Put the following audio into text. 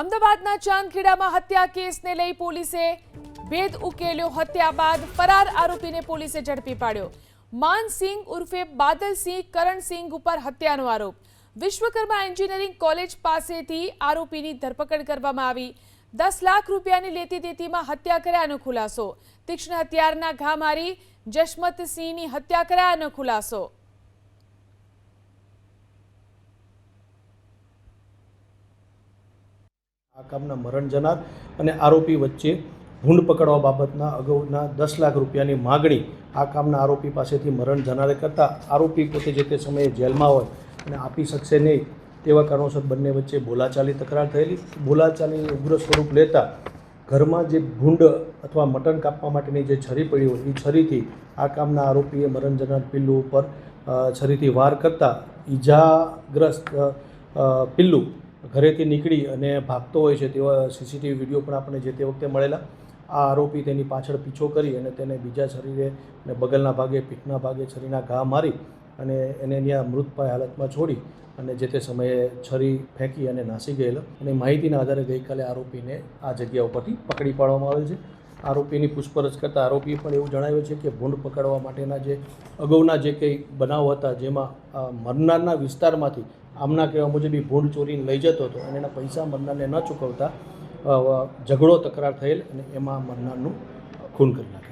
અમદાવાદના ચાંદખેડામાં હત્યા કેસને લઈ પોલીસે ભેદ ઉકેલ્યો। હત્યા બાદ ફરાર આરોપીને પોલીસે ઝડપી પાડ્યો। માનસિંહ ઉર્ફે બાદલસિંહ કરણસિંહ ઉપર હત્યાનો આરોપ। વિશ્વકર્મા એન્જિનિયરિંગ કોલેજ પાસેથી આરોપીની ધરપકડ કરવામાં આવી। 10 લાખ રૂપિયાની લેતી દેતીમાં હત્યા કર્યાનો ખુલાસો। તીક્ષ્ણ હથિયારના ઘા મારી જશમતસિંહની હત્યા કર્યાનો ખુલાસો। આ કામના મરણ જનાર અને આરોપી વચ્ચે ભૂંડ પકડવા બાબતના અગાઉના 10 લાખ રૂપિયાની માગણી આ કામના આરોપી પાસેથી મરણ જનારે કરતા આરોપી પોતે જે તે સમયે જેલમાં હોય અને આપી શકશે નહીં તેવા કારણોસર બંને વચ્ચે બોલાચાલી તકરાર થયેલી। બોલાચાલીનું ઉગ્ર સ્વરૂપ લેતા ઘરમાં જે ભૂંડ અથવા મટન કાપવા માટેની જે છરી પડી હોય એ છરીથી આ કામના આરોપીએ મરણ જનાર પિલ્લુ ઉપર છરીથી વાર કરતા ઈજાગ્રસ્ત પિલ્લુ ઘરેથી નીકળી અને ભાગતો હોય છે તેવા સીસીટીવી વિડીયો પણ આપણે જે તે વખતે મળેલા। આ આરોપી તેની પાછળ પીછો કરી અને તેને બીજા શરીરે અને બગલના ભાગે પીઠના ભાગે છરીના ઘા મારી અને એને ત્યાં મૃતપાય હાલતમાં છોડી અને જે તે સમયે છરી ફેંકી અને નાસી ગયેલો। અને માહિતીના આધારે ગઈકાલે આરોપીને આ જગ્યા ઉપરથી પકડી પાડવામાં આવેલ છે। આરોપીની પૂછપરછ કરતાં આરોપીએ પણ એવું જણાવ્યું છે કે ભૂંડ પકડવા માટેના જે અગાઉના જે કંઈ બનાવ હતા જેમાં મરનારના વિસ્તારમાંથી આમના કહેવા મુજબ ભૂંડ ચોરીને લઈ જતો હતો અને એના પૈસા મરનારને ન ચૂકવતા ઝઘડો તકરાર થયેલ અને એમાં મરનારનું ખૂન કરી નાખ્યું।